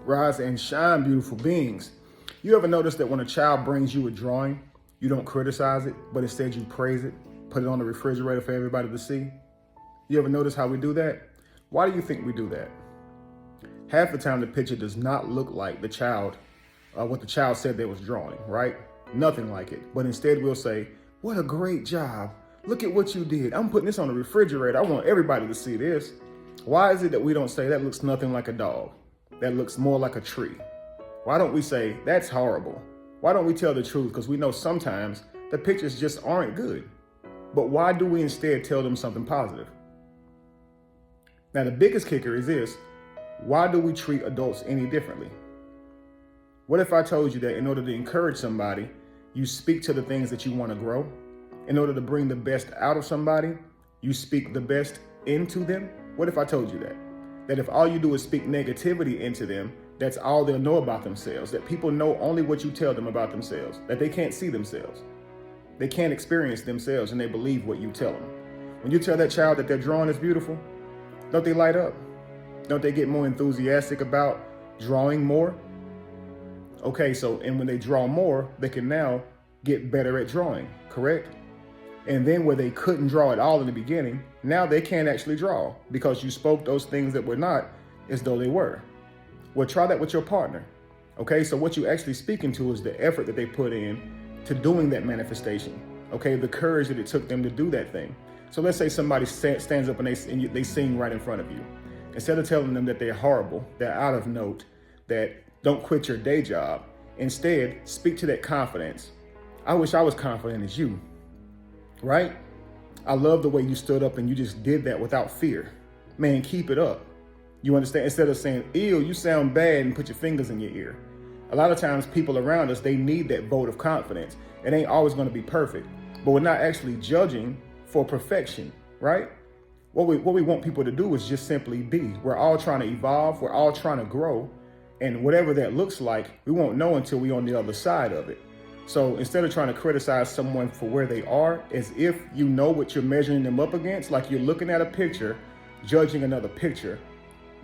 Rise and shine, beautiful beings. You ever notice that when a child brings you a drawing, you don't criticize it, but instead you praise it, put it on the refrigerator for everybody to see? You ever notice how we do that? Why do you think we do that? Half the time the picture does not look like the child, what the child said they was drawing, right? Nothing like it. But instead we'll say, what a great job. Look at what you did. I'm putting this on the refrigerator. I want everybody to see this. Why is it that we don't say that looks nothing like a dog? That looks more like a tree? Why don't we say that's horrible? Why don't we tell the truth? Because we know sometimes the pictures just aren't good. But why do we instead tell them something positive? Now, the biggest kicker is this. Why do we treat adults any differently? What if I told you that in order to encourage somebody, you speak to the things that you want to grow? In order to bring the best out of somebody, you speak the best into them? What if I told you that? That if all you do is speak negativity into them, that's all they'll know about themselves. That people know only what you tell them about themselves. That they can't see themselves. They can't experience themselves, and they believe what you tell them. When you tell that child that their drawing is beautiful, don't they light up? Don't they get more enthusiastic about drawing more? Okay, and when they draw more, they can now get better at drawing, correct? And then where they couldn't draw at all in the beginning, now they can't actually draw because you spoke those things that were not as though they were. Well, try that with your partner. Okay, so what you're actually speaking to is the effort that they put in to doing that manifestation. Okay, the courage that it took them to do that thing. So let's say somebody stands up and they sing right in front of you. Instead of telling them that they're horrible, they're out of note, that don't quit your day job, instead speak to that confidence. I wish I was confident as you, right? I love the way you stood up and you just did that without fear. Man, keep it up. You understand? Instead of saying, ew, you sound bad, and put your fingers in your ear. A lot of times people around us, they need that vote of confidence. It ain't always going to be perfect, but we're not actually judging for perfection, right? What we want people to do is just simply be. We're all trying to evolve. We're all trying to grow. And whatever that looks like, we won't know until we're on the other side of it. So instead of trying to criticize someone for where they are, as if you know what you're measuring them up against, like you're looking at a picture, judging another picture,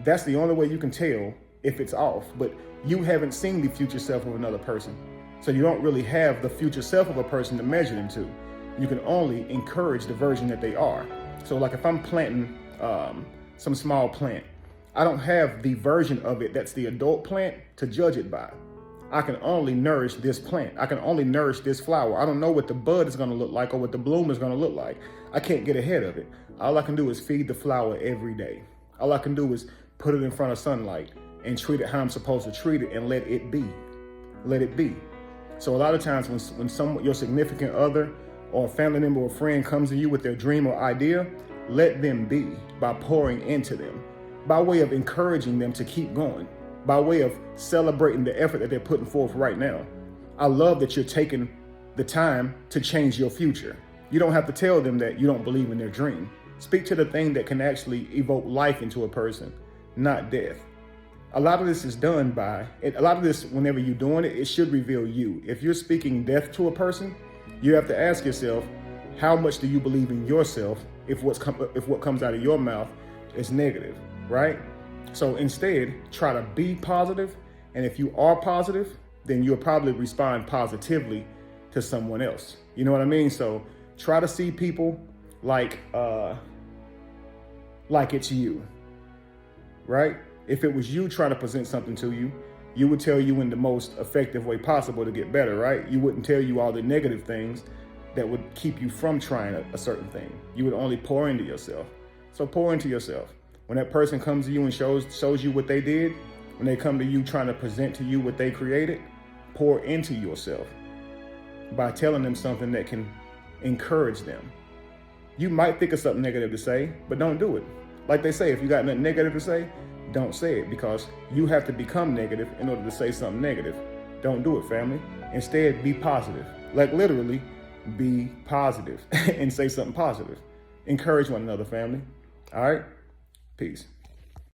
that's the only way you can tell if it's off. But you haven't seen the future self of another person. So you don't really have the future self of a person to measure them to. You can only encourage the version that they are. So like if I'm planting some small plant, I don't have the version of it that's the adult plant to judge it by. I can only nourish this plant. I can only nourish this flower. I don't know what the bud is going to look like or what the bloom is going to look like. I can't get ahead of it. All I can do is feed the flower every day. All I can do is put it in front of sunlight and treat it how I'm supposed to treat it and let it be. Let it be. So a lot of times when your significant other or a family member or friend comes to you with their dream or idea, let them be by pouring into them, by way of encouraging them to keep going, by way of celebrating the effort that they're putting forth right now. I love that you're taking the time to change your future. You don't have to tell them that you don't believe in their dream. Speak to the thing that can actually evoke life into a person, not death. A lot of this is done whenever you're doing it, it should reveal you. If you're speaking death to a person, you have to ask yourself, how much do you believe in yourself if what comes out of your mouth is negative, right? So instead, try to be positive. And if you are positive, then you'll probably respond positively to someone else. You know what I mean? So try to see people like it's you, right? If it was you trying to present something to you, you would tell you in the most effective way possible to get better, right? You wouldn't tell you all the negative things that would keep you from trying a certain thing. You would only pour into yourself. So pour into yourself. When that person comes to you and shows you what they did, when they come to you trying to present to you what they created, pour into yourself by telling them something that can encourage them. You might think of something negative to say, but don't do it. Like they say, if you got nothing negative to say, don't say it, because you have to become negative in order to say something negative. Don't do it, family. Instead, be positive. Like literally, be positive and say something positive. Encourage one another, family. All right? Peace.